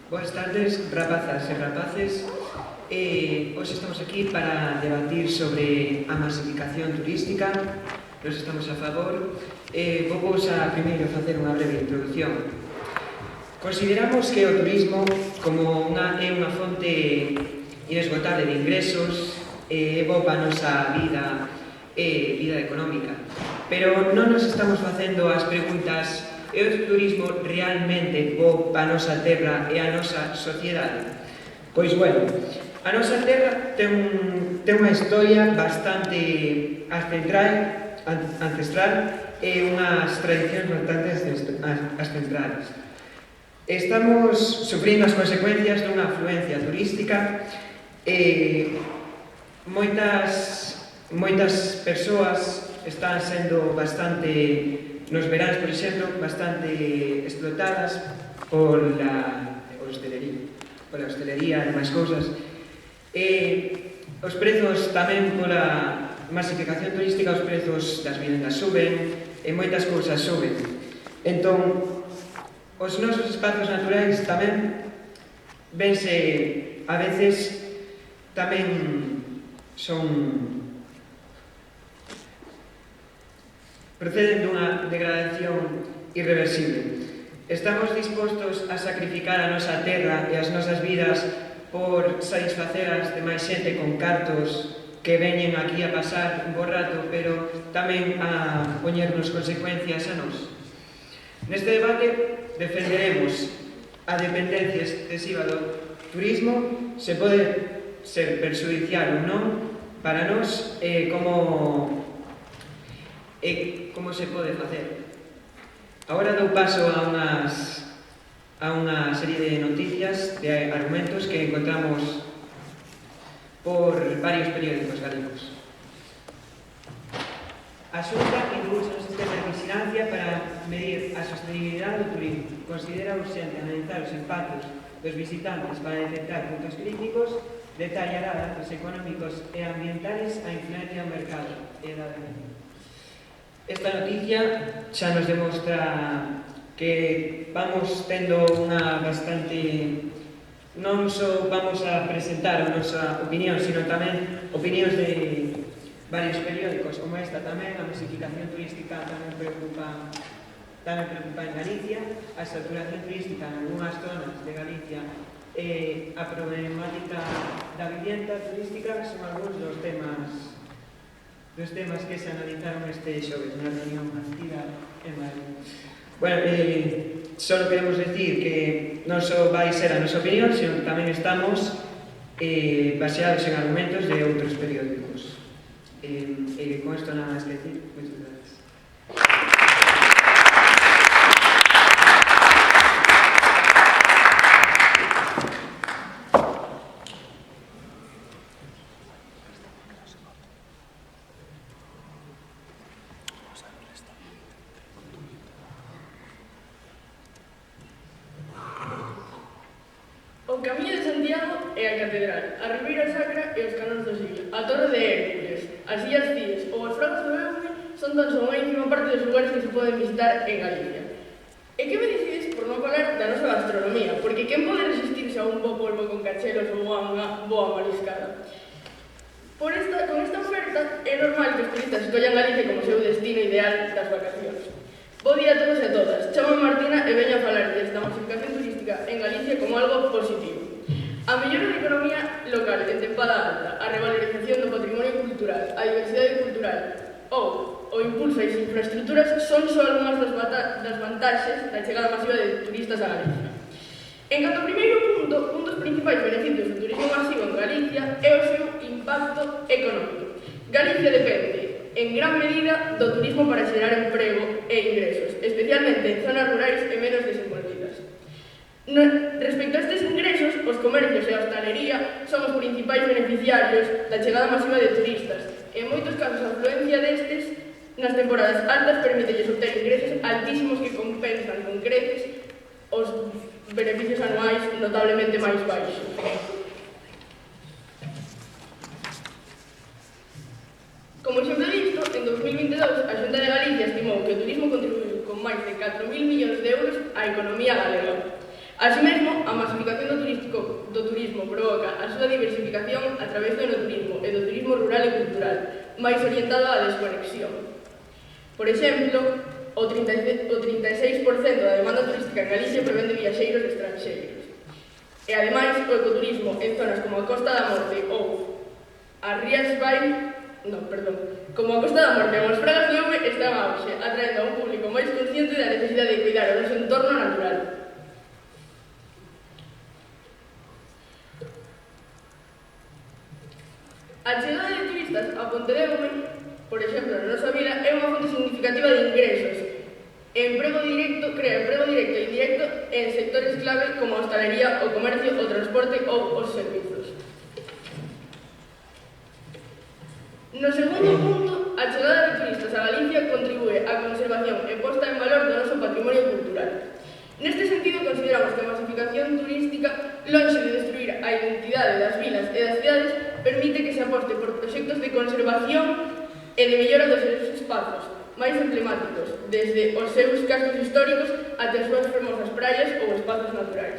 Boas tardes, rapazas e rapaces. Hoxe estamos aquí para debatir sobre a masificación turística. Nos estamos a favor. Vou a primeiro facer unha breve introducción. Consideramos que o turismo é unha fonte inesgotable de ingresos, é bo para a nosa vida económica. Pero non nos estamos facendo as preguntas: é o turismo realmente bo para a nosa terra e a nosa sociedade? Pois, bueno, a nosa terra ten unha historia bastante ancestral e unhas tradicións bastante ancestrales. Estamos sufrindo as consecuencias dunha afluencia turística e moitas persoas están sendo bastante, nos veráns, por exemplo, bastante explotadas pola hostelería e máis cousas. Os prezos tamén pola masificación turística, os prezos das vivendas suben e moitas cousas suben. Entón, os nosos espazos naturais tamén vense, a veces, tamén proceden dunha degradación irreversible. Estamos dispostos a sacrificar a nosa terra e as nosas vidas por satisfacer as demais xente con cartos que veñen aquí a pasar un bo rato, pero tamén a poñernos consecuencias a nós. Neste debate defenderemos a dependencia excesiva do turismo, se pode ser perxudicial ou non para nós, como se pode facer. Agora dou paso a unha serie de noticias, de argumentos que encontramos por varios periódicos galegos. A Xunta introduce un sistema de vigilancia para medir a sostenibilidade do turismo. Considera urxente analizar os impactos dos visitantes para detectar puntos críticos, detallará datos económicos e ambientales a influencia do mercado e da demanda. Esta noticia xa nos demostra que vamos tendo unha bastante... Non só vamos a presentar a nosa opinión, sino tamén opinións de varios periódicos, como esta tamén. A masificación turística tamén preocupa en Galicia, a saturación turística en algunhas zonas de Galicia e a problemática da vivienda turística son algúns dos temas que se analizaron este xoves na reunión facida en Madrid. Bueno, só queremos decir que non só vai ser a nosa opinión, sino que tamén estamos baseados en argumentos de outros periódicos. Con isto nada máis que decir. Moitas gracias. O Camiño de Santiago e a Catedral, a Ribeira Sacra e os canóns do Sil, a Torre de Hércules, as Illas Cíes ou as Fragas do Eume son tan só unha ínfima parte dos lugares que se poden visitar en Galicia. E que me dicides por non falar da nosa gastronomía? Porque quen pode resistirse a un bo polvo con cachelos ou a unha boa mariscada? Con esta oferta é normal que os turistas escollan Galicia como seu destino ideal das vacacións. Bo día a todos e a todas. Chamo Martina e veño a falar desta masificación turística en Galicia como algo positivo. A mellora da economía local en tempada alta, a revalorización do patrimonio cultural, a diversidade cultural ou o impulso ás infraestructuras son só algunhas das vantaxes da chegada masiva de turistas a Galicia. En canto ao primeiro punto, un dos principais beneficios do turismo masivo en Galicia é o seu impacto económico. Galicia depende en gran medida do turismo para xerar emprego e ingresos, especialmente en zonas rurais e menos desenvolvidas. Respecto a estes ingresos, os comercios e a hostalería son os principais beneficiarios da chegada masiva de turistas. En moitos casos, a afluencia destes nas temporadas altas permítelles obter ingresos altísimos que compensan con creces os beneficios anuais notablemente máis baixos. Como exemplo disto, en 2022 a Xunta de Galicia estimou que o turismo contribuiu con máis de 4.000 millóns de euros á economía galega. Así mesmo, a masificación do turismo provoca a súa diversificación a través do enoturismo e do turismo rural e cultural, máis orientado á desconexión. Por exemplo, o 36% da demanda turística en Galicia provén de viaxeiros estranxeiros. E, ademais, o ecoturismo en zonas como a Costa da Morte ou as Rías como a Costa da Morte ou as Fragas de Oume está en auxe, atraendo a un público máis consciente da necesidade de cuidar o noso entorno natural. A chegada de turistas a Ponte de Oume, por exemplo, na nosa vila, é unha fonte significativa de ingresos. Crea emprego directo e indirecto en sectores clave como a hostalería, o comercio, o transporte ou os servizos. No segundo punto, a chegada de turistas a Galicia contribúe á conservación e posta en valor do noso patrimonio cultural. Neste sentido, consideramos que a masificación turística, lonxe de destruir a identidade das vilas e das cidades, permite que se aposte por proxectos de conservación e de mellora dos seus espazos máis emblemáticos, desde os seus cascos históricos até as súas fermosas praias ou espazos naturais.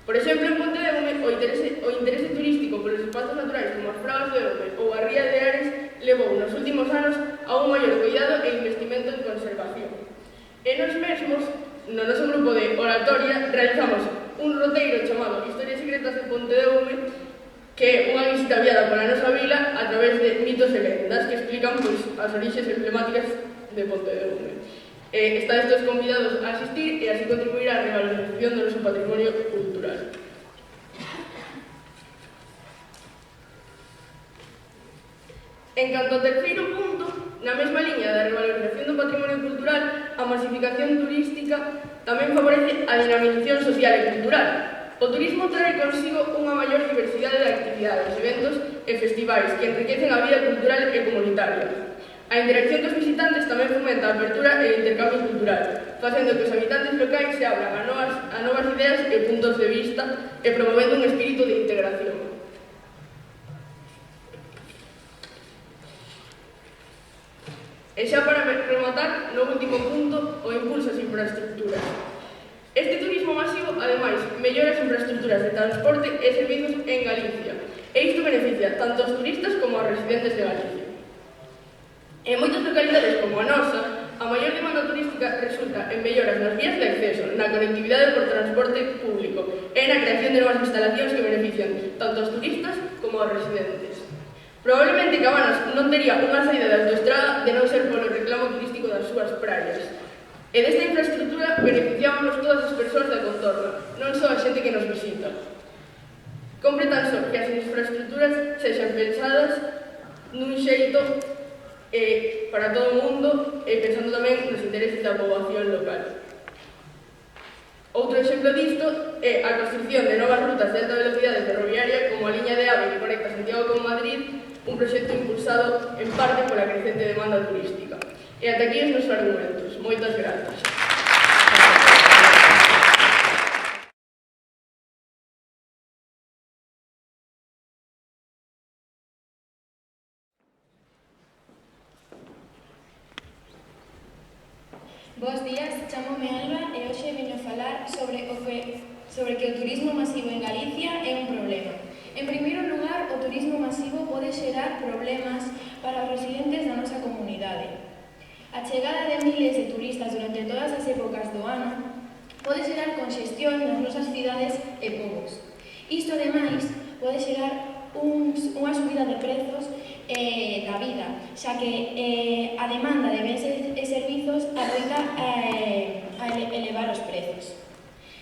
Por exemplo, en Ponte de Oume, o interese turístico polos espazos naturais como as Fragas de Oume ou a Ría de Ares levou nos últimos anos a un maior cuidado e investimento en conservación. E nos mesmos, no noso grupo de oratoria, realizamos un roteiro chamado Historias secretas de Ponte de Oume, que é unha visita guiada pola nosa vila a través de mitos e lendas que explican as orixes emblemáticas de Ponte de Oume. Estáis todos convidados a asistir e así contribuir á revalorización do noso patrimonio cultural. En canto ao terceiro punto, na mesma liña da revalorización do patrimonio cultural, a masificación turística tamén favorece a dinamización social e cultural. O turismo trae consigo unha maior diversidade de actividades, eventos e festivais que enriquecen a vida cultural e comunitaria. A interacción dos visitantes tamén fomenta a apertura e o intercambio cultural, facendo que os habitantes locais se abran a novas ideas e puntos de vista e promovendo un espírito de integración. E xa para rematar, no último punto, o impulso ás infraestructuras. Este turismo masivo, ademais, mellora as infraestructuras de transporte e servizos en Galicia, e isto beneficia tanto aos turistas como aos residentes de Galicia. En moitas localidades como a nosa, a maior demanda turística resulta en melloras nas vías de acceso, na conectividade por transporte público e na creación de novas instalacións que benefician tanto aos turistas como aos residentes. Probablemente Cabanas non tería unha saída de autoestrada de non ser polo reclamo turístico das súas praias. E desta infraestructura beneficiámonos todas as persoas da contorna, non só a xente que nos visita. Compre tan só que as infraestructuras sexan pensadas nun xeito para todo o mundo e pensando tamén nos intereses da poboación local. Outro exemplo disto é a construción de novas rutas de alta velocidade ferroviaria como a liña de AVE que conecta Santiago con Madrid, un proxecto impulsado en parte pola crecente demanda turística. E ata aquí os meus argumentos. Moitas grazas. Bos días, chamome Alba e hoxe veño falar sobre que o turismo masivo en Galicia é un problema. En primeiro lugar, o turismo masivo pode xerar problemas para os residentes da nosa comunidade. A chegada de miles de turistas durante todas as épocas do ano pode xerar congestión nas nosas cidades e povos. Isto, ademais, pode xerar unha subida de prezos da vida, xa que a demanda de bens e servizos adoita a elevar os prezos.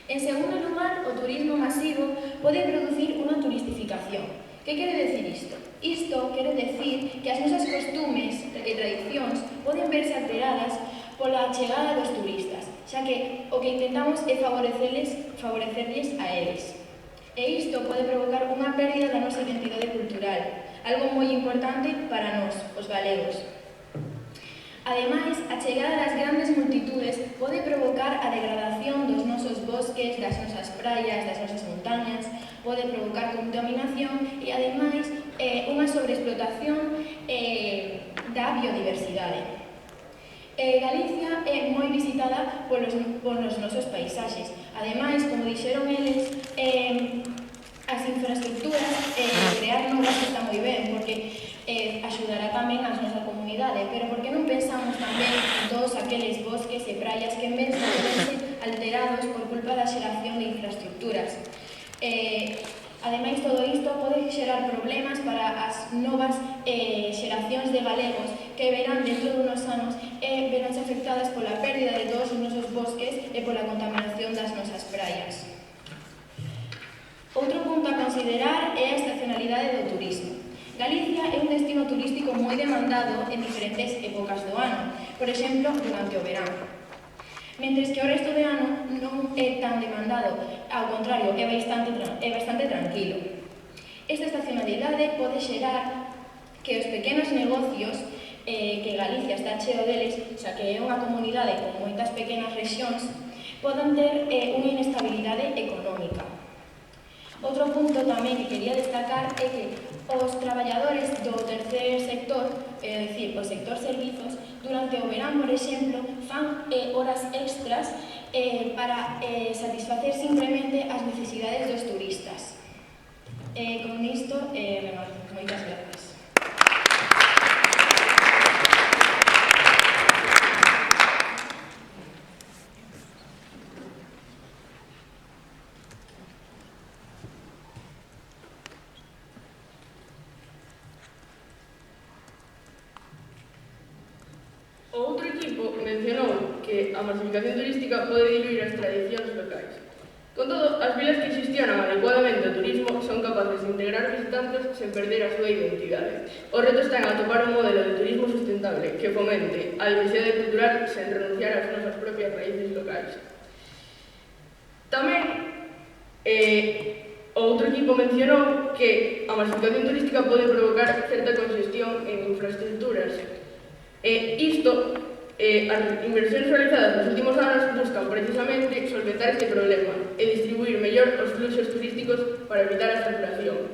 En segundo lugar, o turismo masivo pode producir unha turistificación. Que quere decir isto? Isto quere decir que as nosas costumes e tradicións poden verse alteradas pola chegada dos turistas, xa que o que intentamos é favorecerlles a eles. E isto pode provocar unha pérdida da nosa identidade cultural, algo moi importante para nós, os galegos. Ademais, a chegada das grandes multitudes pode provocar a degradación dos nosos bosques, das nosas praias, das nosas montañas, pode provocar contaminación e, ademais, unha sobreexplotación da biodiversidade. Galicia é moi visitada polos nosos paisaxes. Ademais, como dixeron eles, as infraestructuras, crear novas está moi ben, porque axudará tamén a nosa comunidade, pero por que non pensamos tamén en todos aqueles bosques e praias que mesmo podense alterados por culpa da xeración de infraestructuras? Ademais, todo isto pode xerar problemas para as novas xeracións de galegos que verán dentro de unos anos e veránse afectadas pola pérdida de todos os nosos bosques e pola contaminación das nosas praias. Outro punto a considerar é a estacionalidade do turismo. Galicia é un destino turístico moi demandado en diferentes épocas do ano, por exemplo, durante o verán. Mentres que o resto de ano non é tan demandado, ao contrario, é bastante tranquilo. Esta estacionalidade pode xerar que os pequenos negocios, que Galicia está cheo deles, xa que é unha comunidade con moitas pequenas rexións, podan ter unha inestabilidade económica. Outro punto tamén que quería destacar é que os traballadores do terceiro sector, é dicir, o sector servizos, durante o verán, por exemplo, fan horas extras para satisfacer simplemente as necesidades dos turistas. Con isto, remato. Moitas grazas. O outro equipo mencionou que a masificación turística pode diluir as tradicións locais. Con todo, as vilas que xestionan adecuadamente o turismo son capaces de integrar visitantes sen perder a súa identidade. O reto está en atopar un modelo de turismo sustentable que fomente a diversidade cultural sen renunciar ás nosas propias raíces locais. Tamén, o outro equipo mencionou que a masificación turística pode provocar certa congestión en infraestructuras. Isto, as inversións realizadas nos últimos anos buscan precisamente solventar este problema e distribuir mellor os fluxos turísticos para evitar a saturación.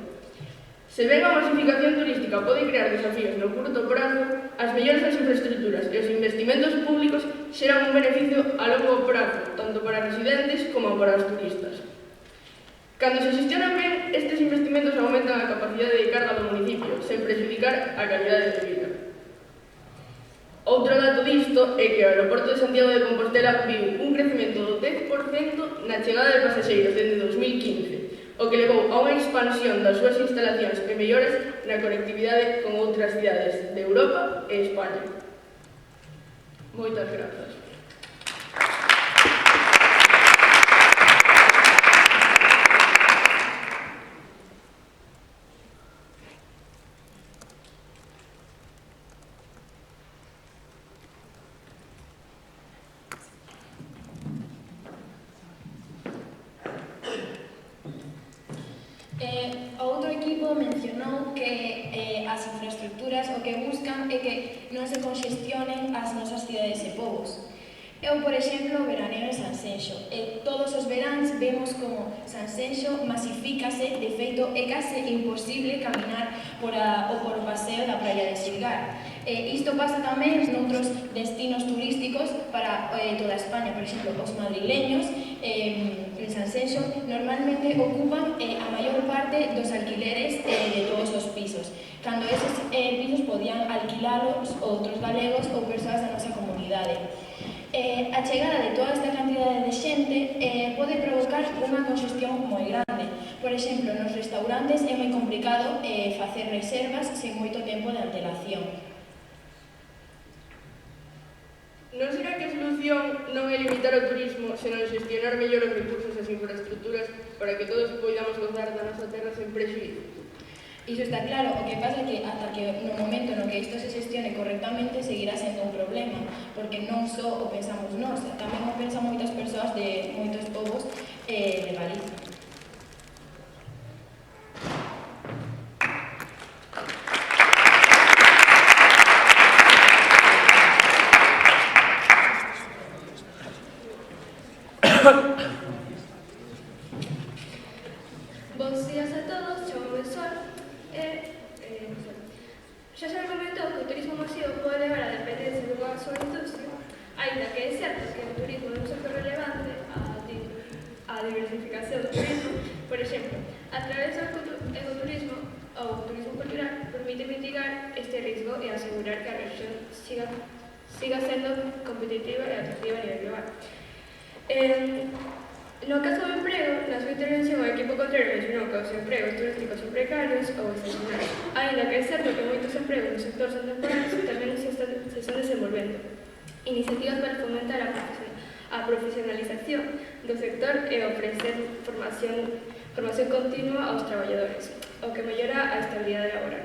Se ben a masificación turística pode crear desafíos no curto prazo, as mellores das infraestructuras e os investimentos públicos xeran un beneficio a longo prazo, tanto para residentes como para os turistas. Cando se xestionan ben, estes investimentos aumentan a capacidade de carga do municipio, sen prexudicar a calidade de vida. Outro dato disto é que o aeroporto de Santiago de Compostela viu un crecemento do 10% na chegada de pasaxeiros desde 2015, o que levou a unha expansión das súas instalacións e melloras na conectividade con outras cidades de Europa e España. Moitas grazas. Outro equipo mencionou que as infraestructuras o que buscan é que non se conxestionen as nosas cidades e povos. Eu, por exemplo, veraneo en Sanxenxo e todos os veráns vemos como Sanxenxo masifícase, de feito é case imposible caminar por o paseo da praia de Xilgar. Isto pasa tamén noutros destinos turísticos para toda España, por exemplo, os madrileños en Sanxenxo normalmente ocupan a maior parte dos alquileres de todos os pisos, cando eses pisos podían alquilalos outros galegos ou persoas da nosa comunidade. A chegada de toda esta cantidade de xente pode provocar unha congestión moi grande. Por exemplo, nos restaurantes é moi complicado facer reservas sen moito tempo de antelación. Non será que a solución non é limitar o turismo, senón xestionar mellor os recursos e as infraestructuras para que todos poidamos gozar da nosa terra sen prexuízo? Iso está claro, o que pasa é que ata que no momento no que isto se xestione correctamente seguirá sendo un problema, porque non só o pensamos nós, tamén o pensan moitas persoas de moitos povos de Galicia. Bos días a todos, chamo Sol. Xa se comentou que o turismo masivo pode levar a dependencia dunha sola industria, aínda que é certo que o turismo é un sector relevante a a diversificación do turismo, por exemplo, a través do ecoturismo ou turismo cultural, permite mitigar este risco e asegurar que a región siga sendo competitiva e atractiva a nivel global. No caso do emprego, na súa intervención, o equipo contrario mencionou que os empregos turísticos son precarios ou estacionarios. Ainda que é certo que moitos empregos no sector son temporales, tamén se están desenvolvendo iniciativas para fomentar a profesionalización do sector e ofrecer formación continua aos traballadores, o que mellora a estabilidade laboral.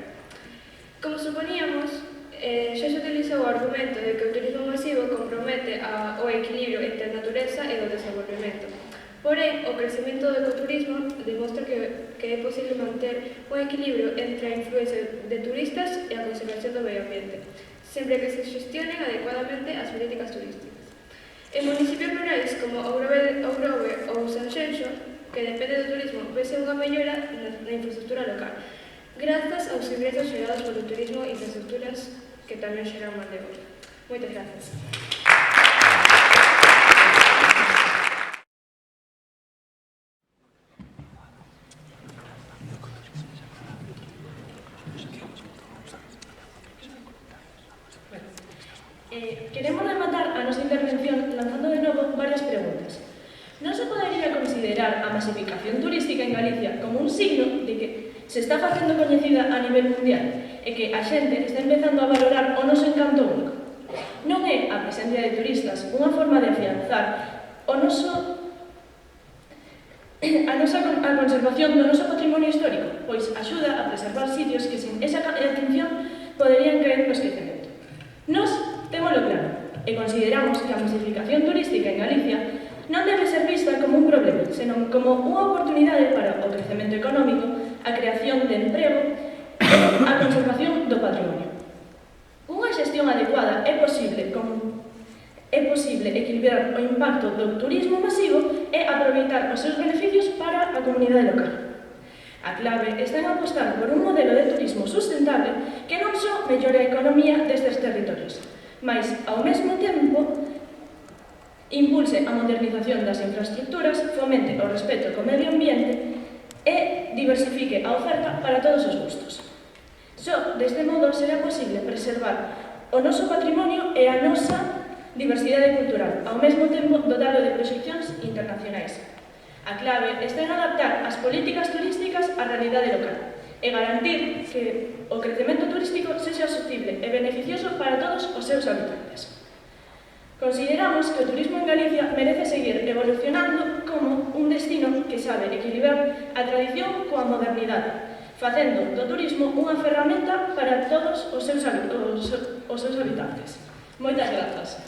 Como suponíamos, xa se utilizou o argumento de que o turismo masivo compromete o equilibrio entre a natureza e o desenvolvemento. Porén, o crecemento do ecoturismo demostra que é posible manter un equilibrio entre a influencia de turistas e a conservación do medio ambiente, sempre que se xestionen adecuadamente as políticas turísticas. En municipios rurais como Ougrove ou Sanxenxo, que depende do turismo, vese unha mellora na infraestructura local, grazas aos ingresos xerados polo turismo e infraestructuras que tamén xeran man de obra. Moitas grazas. Queremos rematar a nosa intervención lanzando de novo varias preguntas. Non se podería considerar a masificación turística en Galicia como un signo de que se está facendo coñecida a nivel mundial e que a xente está empezando a valorar o noso encanto único? Non é a presencia de turistas unha forma de afianzar a conservación do noso patrimonio histórico, pois axuda a preservar sitios que sin esa atención poderían caer no esquecemento. Nos témolo claro e consideramos que a masificación turística en Galicia non debe ser vista como un problema, senón como unha oportunidade para o crecemento económico, a creación de emprego e a conservación do patrimonio. Unha xestión adecuada é posible equilibrar o impacto do turismo masivo e aproveitar os seus beneficios para a comunidade local. A clave está en apostar por un modelo de turismo sustentable que non só mellore a economía destes territorios, mas, ao mesmo tempo, impulse a modernización das infraestructuras, fomente o respeto co medio ambiente e diversifique a oferta para todos os gustos. Só deste modo será posible preservar o noso patrimonio e a nosa diversidade cultural, ao mesmo tempo dotalo de proxeccións internacionais. A clave está en adaptar as políticas turísticas á realidade local e garantir que o crecemento turístico sexa sostible e beneficioso para todos os seus habitantes. Consideramos que o turismo en Galicia merece seguir evolucionando como un destino que sabe equilibrar a tradición coa modernidade, facendo do turismo unha ferramenta para todos os seus habitantes. Moitas grazas.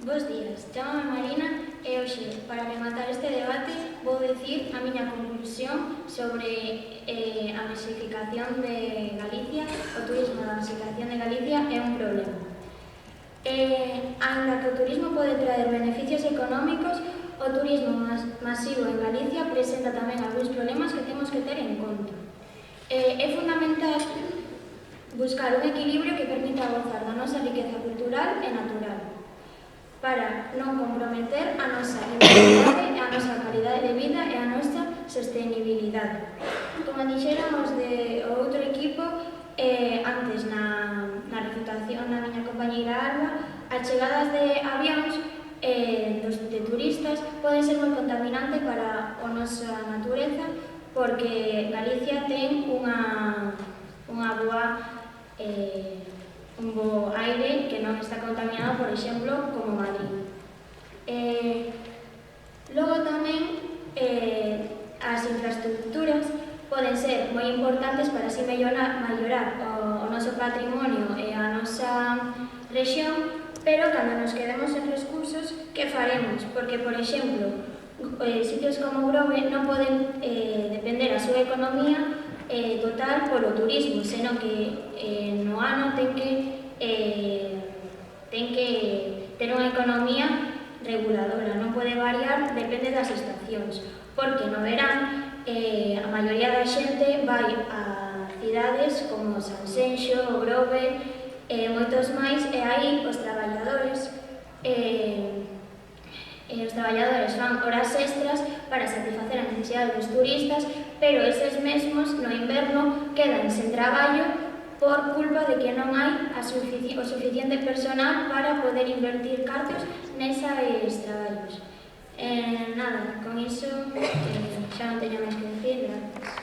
Bos días, chamame Marina e hoxe, para rematar este debate, vou dicir a miña conclusión sobre a masificación de Galicia. O turismo da masificación de Galicia é un problema. Ainda que o turismo pode traer beneficios económicos, o turismo masivo en Galicia presenta tamén algúns problemas que temos que ter en conta. É fundamental buscar un equilibrio que permita gozar da nosa riqueza cultural e natural, para non comprometer a nosa identidade, a nosa calidade de vida e a nosa sostenibilidade. Como dixéramos o outro equipo, antes na refutación da miña compañeira Alba, as chegadas de avións de turistas poden ser moi contaminante para a nosa natureza, porque Galicia ten un bo aire que non está contaminado, por exemplo, como Madrid. Logo tamén as infraestructuras poden ser moi importantes para así mellorar o noso patrimonio e a nosa rexión, pero cando nos quedemos sen recursos, que faremos? Porque, por exemplo, sitios como Grove non poden depender a súa economía total polo turismo, senón que no ano ten que ter unha economía reguladora, non pode variar, depende das estacións, porque no verán a maioría da xente vai a cidades como Sanxenxo, Grove e moitos máis, e aí os traballadores fan horas extras para satisfacer a necesidade dos turistas, pero eses mesmos no inverno quedan sen traballo por culpa de que non hai o suficiente personal para poder invertir cartos neses traballos. Nada, con iso xa non teño máis que decir, gracias.